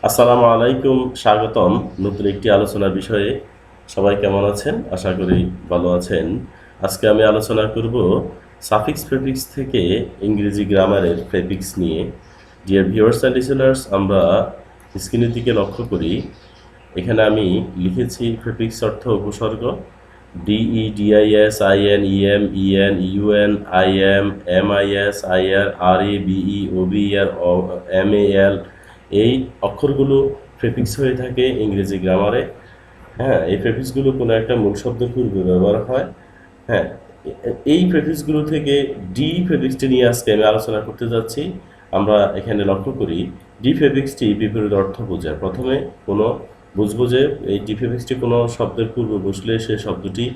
আসসালামু আলাইকুম, স্বাগতম নতুন একটি আলোচনার বিষয়ে। সবাই কেমন আছেন? আশা করি ভালো আছেন। আজকে আমি আলোচনা করব সাফিক্স প্রেফিক্স থেকে ইংরেজি গ্রামারের প্রেফিক্স নিয়ে। ডিয়ার ভিউয়ার্স অ্যান্ড লিসেনার্স, আমরা স্ক্রিনের দিকে লক্ষ্য করি। এখানে আমি লিখেছি প্রেফিক্স অর্থ উপসর্গ। DE, DIS, IN, EM, EN, UN, IM, MIS, IR, RA, BE, OBR, MAL, এই অক্ষরগুলো প্রেফিক্স হয়ে থাকে ইংরেজি গ্রামারে। হ্যাঁ, এই প্রেফিক্সগুলো কোনো একটা মূল শব্দের পূর্বে ব্যবহার হয়। হ্যাঁ, এই প্রেফিক্সগুলো থেকে ডি প্রেফিক্সটি নিয়ে আজকে আমি আলোচনা করতে যাচ্ছি। আমরা এখানে লক্ষ্য করি ডি প্রেফিক্সটি বিপরীত অর্থ বোঝায়। প্রথমে কোনো বুঝবো যে এই ডি প্রেফিক্সটি কোনো শব্দের পূর্বে বসলে সে শব্দটি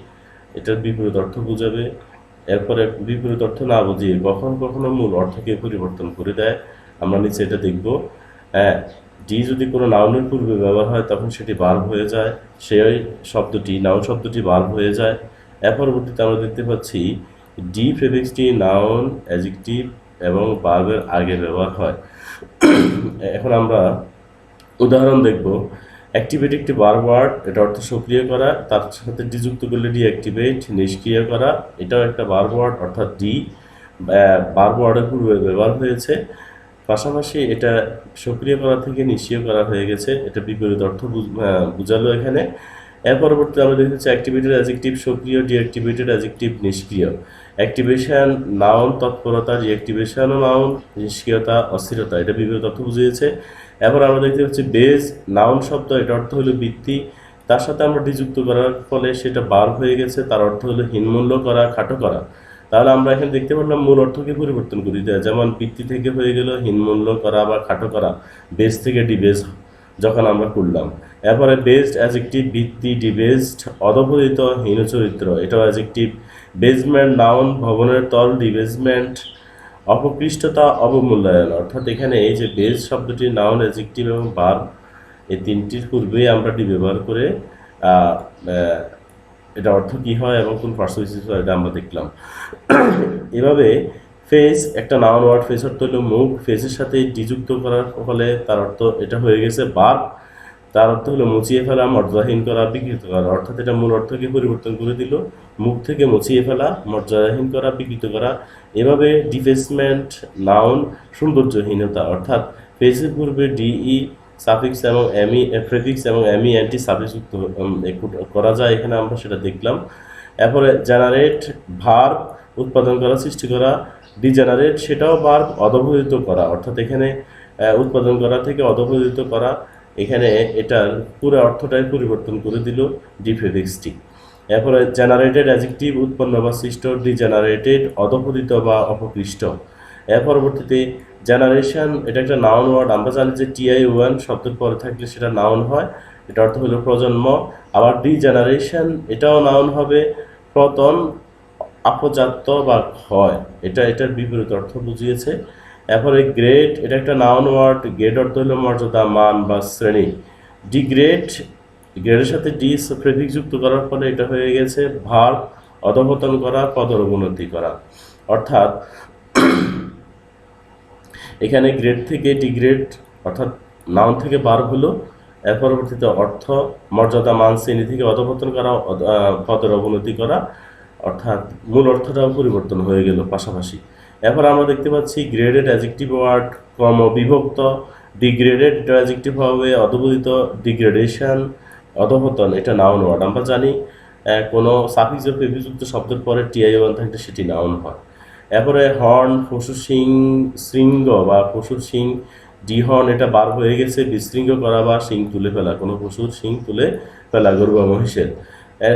এটার বিপরীত অর্থ বোঝাবে। এরপরে বিপরীত অর্থ না বুঝিয়ে কখনো কখনো মূল অর্থকে পরিবর্তন করে দেয়। আমরা নিচে এটা দেখব। হ্যাঁ, ডি যদি কোনো নাউনের পূর্বে ব্যবহার হয় তখন সেটি ভার্ব হয়ে যায়। সেই শব্দটি, নাউন শব্দটি ভার্ব হয়ে যায়। এর পরবর্তীতে আমরা দেখতে পাচ্ছি ডি প্রেফিক্সটি নাউন, অ্যাডজেক্টিভ এবং ভার্বের আগে ব্যবহার হয়। এখন আমরা উদাহরণ দেখব। অ্যাক্টিভেট একটি ভার্ব ওয়ার্ড, এটা অর্থ সক্রিয় করা। তার সাথে ডি যুক্ত করলে ডিঅ্যাক্টিভেট, নিষ্ক্রিয় করা, এটাও একটা ভার্ব ওয়ার্ড, অর্থাৎ ডি ভার্ব ওয়ার্ডের পূর্বে ব্যবহার হয়েছে। পাশাপাশি এটা সক্রিয় করা থেকে নিষ্ক্রিয় করা হয়ে গেছে, এটা বিপরীত অর্থ বুঝালো এখানে। এর পরবর্তীতে আমরা দেখেছি অ্যাক্টিভেটেড অ্যাডজেক্টিভ সক্রিয়, ডিঅ্যাক্টিভেটেড অ্যাডজেক্টিভ নিষ্ক্রিয়। অ্যাক্টিভেশন নাউন তৎপরতা, ডিঅ্যাক্টিভেশনও নাউন, নিষ্ক্রিয়তা অস্থিরতা, এটা বিপরীত অর্থ বুঝিয়েছে। এরপর আমরা দেখতে পাচ্ছি বেজ নাউন শব্দ, এটা অর্থ হলো বৃত্তি। তার সাথে আমরা ডি যুক্ত করার ফলে সেটা ভার্ব হয়ে গেছে, তার অর্থ হলো হীনমূল্য করা, খাটো করা। তাহলে আমরা এখানে দেখতে পারলাম মূল অর্থকে পরিবর্তন করি দেয়, যেমন বৃত্তি থেকে হয়ে গেল হীনমূল্য করা বা খাটো করা, বেজ থেকে ডিবেজ যখন আমরা করলাম। এরপরে বেসড অ্যাডজেক্টিভ বৃত্তি, ডিবেসড অধপতিত, হীন চরিত্র, এটাও অ্যাডজেক্টিভ। বেজমেন্ট নাউন ভবনের তল, ডিবেজমেন্ট অপকৃষ্টতা, অবমূল্যায়ন। অর্থাৎ এখানে এই যে বেজ শব্দটি নাউন, অ্যাডজেক্টিভ এবং ভার্ব, এই তিনটির পূর্বেই আমরা ডি ব্যবহার করে এটা অর্থ কী হয় এবং কোন পার্সোনালিটিস হয় এটা আমরা দেখলাম। এভাবে ফেস একটা নাউন ওয়ার্ড, ফেস অর্থ হলো মুখ, ফেসের সাথে ডি যুক্ত করার ফলে তার অর্থ এটা হয়ে গেছে ভার্ব। তার অর্থ হলো মুছিয়ে ফেলা, মর্যাদাহীন করা, বিকৃত করা। অর্থাৎ এটা মূল অর্থকে পরিবর্তন করে দিল, মুখ থেকে মুছিয়ে ফেলা, মর্যাদাহীন করা, বিকৃত করা। এভাবে ডিফেসমেন্ট নাউন সৌন্দর্যহীনতা, অর্থাৎ ফেসের পূর্বে ডিই সাফিক্স এবং এমই প্রেফিক্স এবং এমই অ্যান্টি সাফিক্স যুক্ত করা যায়, এখানে আমরা সেটা দেখলাম। এরপরে জেনারেট ভার্ব উৎপাদন করা, সৃষ্টি করা। ডিজেনারেট সেটাও ভার্ব, অধঃপতিত করা, অর্থাৎ এখানে উৎপাদন করা থেকে অধঃপতিত করা। এখানে এটার পুরো অর্থটাই পরিবর্তন করে দিল ডি প্রেফিক্সটি। এরপরে জেনারেটেড অ্যাডজেক্টিভ উৎপন্ন বা সৃষ্ট, ডিজেনারেটেড অধঃপতিত বা অপকৃষ্ট। এর পরবর্তীতে জেনারেশন, এটা একটা নাউন ওয়ার্ড। আমরা জানি যে TION শব্দের পরে থাকলে সেটা নাউন হয়, এটা অর্থ হলো প্রজন্ম। আবার ডিজেনারেশন এটাও নাউন হবে, পতন, আপজাত বা ক্ষয়, এটার বিপরীত অর্থ বুঝিয়েছে। এরপরে গ্রেড, এটা একটা নাউন ওয়ার্ড, গ্রেড অর্থ হলো মর্যাদা, মান বা শ্রেণী। ডিগ্রেড, গ্রেডের সাথে ডি প্রেফিক্স যুক্ত করার ফলে এটা হয়ে গেছে ভার্ব, অধঃপতন করা, পদের অবনতি করা। অর্থাৎ এখানে গ্রেড থেকে ডিগ্রেড, অর্থাৎ নাউন থেকে ভার্ব হলো। এর পরবর্তীতে অর্থ মর্যাদা, মান, শ্রেণী থেকে অধঃপতন করা, পদের অবনতি করা, অর্থাৎ মূল অর্থটাও পরিবর্তন হয়ে গেল পাশাপাশি। এরপর আমরা দেখতে পাচ্ছি গ্রেডেড অ্যাডজেক্টিভ ওয়ার্ড ক্রমবিভক্ত। ডিগ্রেডেড এটা অ্যাডজেক্টিভ হবে, অধঃপতিত। ডিগ্রেডেশন অধঃপতন, এটা নাউন ওয়ার্ড। আমরা জানি কোনো সাফিক্স বা প্রেফিক্সযুক্ত শব্দের পরে TION থাকলে সেটি নাউন হয়। এরপরে হর্ন, পশুর শিং, শৃঙ্গ বা পশুর শিং, ডিহর্ন এটা বার হয়ে গেছে, বিশৃঙ্গ করা বা শিং তুলে ফেলা, কোনো পশুর শিং তুলে ফেলা, গরু বা মহিষের।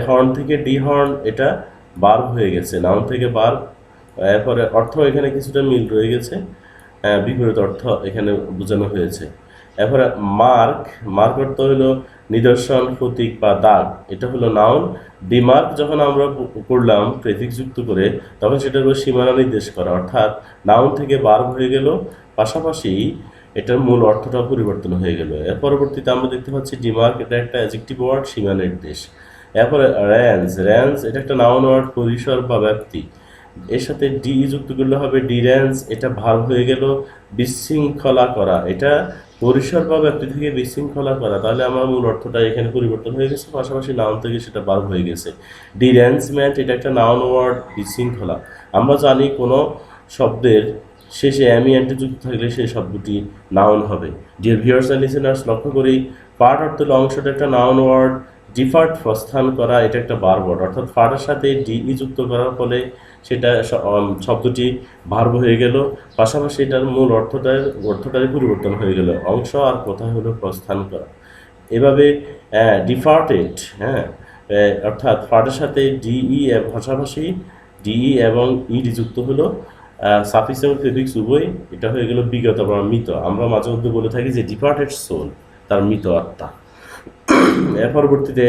হর্ন থেকে ডিহর্ন এটা বার্ব হয়ে গেছে, নাউন থেকে বার্ব। এরপরে অর্থ এখানে কিছুটা মিল রয়ে গেছে, বিপরীত অর্থ এখানে বোঝানো হয়েছে। এরপরে মার্ক, মার্ক অর্থ হলো নিদর্শন, প্রতীক বা দাগ, এটা হলো নাউন। ডিমার্ক যখন আমরা করলাম প্রেফিক্স যুক্ত করে, তখন সেটার উপর সীমানা নির্দেশ করা, অর্থাৎ নাউন থেকে ভার্ব হয়ে গেল, পাশাপাশি এটার মূল অর্থটাও পরিবর্তন হয়ে গেল। এর পরবর্তীতে আমরা দেখতে পাচ্ছি ডিমার্ক এটা একটা অ্যাডজেক্টিভ ওয়ার্ড, সীমা নির্দেশ। এরপরে রেঞ্জ, রেঞ্জ এটা একটা নাউন ওয়ার্ড, পরিসর বা ব্যাপ্তি। এর সাথে ডি যুক্ত করলে হবে ডিরেঞ্জ, এটা ভার্ব হয়ে গেল। বিশৃঙ্খলা করা, এটা পরিসর বা ব্যাপ্তি থেকে বিশৃঙ্খলা করা, তাহলে আমার মূল অর্থটা এখানে পরিবর্তন হয়ে গেছে, পাশাপাশি নাউন থেকে সেটা ভার্ব হয়ে গেছে। ডিরেঞ্জমেন্ট, এটা একটা নাউন ওয়ার্ড, বিশৃঙ্খলা। আমরা জানি কোনো শব্দের শেষে অ্যামিএনটি যুক্ত থাকলে সেই শব্দটি নাউন হবে। ডিয়ার ভিউয়ার্স এন্ড লিসেনার্স, লক্ষ্য করি পার্ট অর্থ হলো অংশটা একটা নাউন ওয়ার্ড, ডিফার্ট প্রস্থান করা এটা একটা ভার্ব ওয়ার্ড, অর্থাৎ পার্টের সাথে ডিই যুক্ত করার ফলে সেটা শব্দটি ভার্ব হয়ে গেল, পাশাপাশি এটার মূল অর্থটাই পরিবর্তন হয়ে গেল, অংশ আর কোথায় হলো প্রস্থান করা। এভাবে ডিফার্টেড, হ্যাঁ, অর্থাৎ পার্টের সাথে ডিই পাশাপাশি ডিই এবং ইডি যুক্ত হলো, সাফিক্স এবং প্রিফিক্স উভয়, এটা হয়ে গেল বিগত বা মৃত। আমরা মাঝে মধ্যে বলে থাকি যে ডিপার্টেড সোল, তার মৃত আত্মা। এর পরবর্তীতে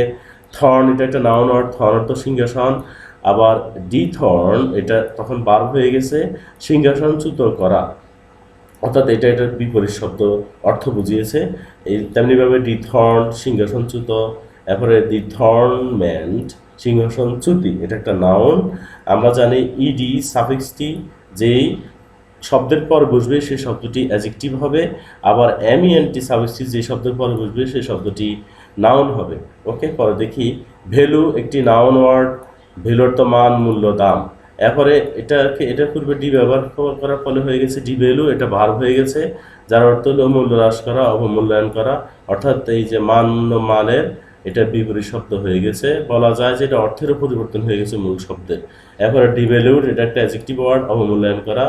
থর্ন, এটা একটা নাউন ওয়ার্ড, থর্ন অর্থ সিংহাসন, আবার ডি থর্ন এটা তখন ভার্ব হয়ে গেছে, সিংহাসনচ্যুত করা, অর্থাৎ এটার বিপরীত শব্দ অর্থ বুঝিয়েছে। এই তেমনিভাবে ডি থর্ন সিংহাসনচ্যুত, এরপরে দি থর্নমেন্ট সিংহাসনচ্যুতি, এটা একটা নাউন। আমরা জানি ইডি সাফিক্সটি যেই শব্দের পর বসবে সেই শব্দটি অ্যাডজেক্টিভ হবে, আবার এমইএনটি সাফিক্সটি যে শব্দের পর বসবে সেই শব্দটি নাউন হবে। ওকে, পরে দেখি ভ্যালু একটি নাউন ওয়ার্ড, ভ্যালু অর্থ মান, মূল্য, দাম। এরপরে এটার পূর্বে ডি ব্যবহার করার ফলে হয়ে গেছে ডি ভ্যালু, এটা ভার্ব হয়ে গেছে, যার অর্থ হলো মূল্য হ্রাস করা, অবমূল্যায়ন করা, অর্থাৎ এই যে মান মানের এটা বিপরীত শব্দ হয়ে গেছে, বলা যায় যে এটা অর্থেরও পরিবর্তন হয়ে গেছে মূল শব্দের। এরপরে ডি ভ্যালুড, এটা একটা অ্যাডজেক্টিভ ওয়ার্ড, অবমূল্যায়ন করা,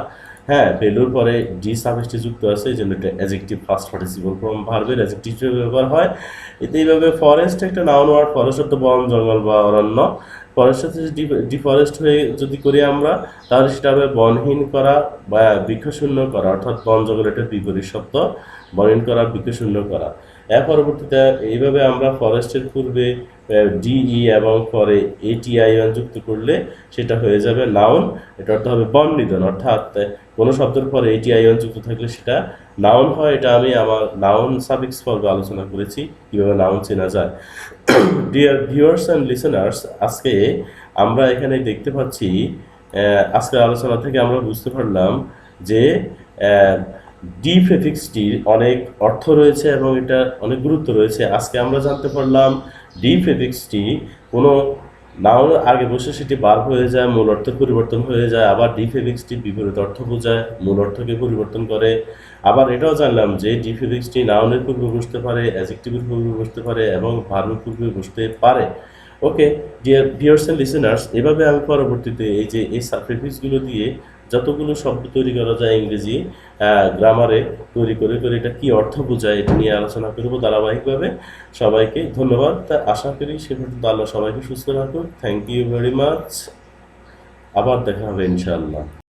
হ্যাঁ, ভ্যালুর পরে ডি সাফিক্সটি যুক্ত আছে, এই জন্য এটা অ্যাডজেক্টিভ ফার্স্ট পার্টিসিপল ফর্ম ভার্বের অ্যাডজেক্টিভ হিসেবে ব্যবহার হয়। এতে এইভাবে ফরেস্ট একটা নাউন ওয়ার্ড, ফরেস্ট অর্থ বন, জঙ্গল বা অরণ্য, ফরেস্ট সাথে ডিফরেস্ট হয়ে যদি করি আমরা, তাহলে সেটা হবে বনহীন করা বা বৃক্ষশূন্য করা, অর্থাৎ বন জঙ্গল এটার বিপরীত শব্দ, বনহীন করা, বৃক্ষশূন্য করা। এর পরবর্তীতে এইভাবে আমরা ফরেস্টের পূর্বে ডিই এবং পরে এটিআইএন যুক্ত করলে সেটা হয়ে যাবে নাউন, এটা অর্থ হবে বন নিধন, অর্থাৎ কোনো শব্দের পরে এটিআইএন যুক্ত থাকলে সেটা নাউন হয়। এটা আমি আমার নাউন সাফিক্স পর্বে আলোচনা করেছি কীভাবে নাউন চেনা যায়। ডিয়ার ভিউয়ার্স অ্যান্ড লিসেনার্স, আজকে আমরা এখানে দেখতে পাচ্ছি, আজকের আলোচনা থেকে আমরা বুঝতে পারলাম যে ডি প্রেফিক্সটির অনেক অর্থ রয়েছে এবং এটা অনেক গুরুত্ব রয়েছে। আজকে আমরা জানতে পারলাম ডি প্রেফিক্সটি কোনো নাউন আগে বসে সেটি ভার্ব হয়ে যায়, মূল অর্থ পরিবর্তন হয়ে যায়, আবার ডি প্রেফিক্সটি বিপরীত অর্থ বোঝায়, মূল অর্থকে পরিবর্তন করে। আবার এটাও জানলাম যে ডি প্রেফিক্সটি নাউনের পূর্বে বসতে পারে, অ্যাডজেক্টিভের পূর্বে বসতে পারে এবং ভার্বের পূর্বে বসতে পারে। Okay dear viewers and listeners, এভাবে আমি পরবর্তীতে এই যে এই প্রিফিক্সগুলো দিয়ে যতগুলো শব্দ তৈরি করা যায় ইংরেজি গ্রামারে তৈরি করে এটা কি অর্থ বোঝায় এটা নিয়ে আলোচনা করব ধারাবাহিকভাবে। সবাইকে ধন্যবাদ, তা আশা করি সে পর্যন্ত আল্লাহ সবাইকে সুস্থ রাখুক। থ্যাংক ইউ ভেরি মাচ, আবার দেখা হবে ইনশাআল্লাহ।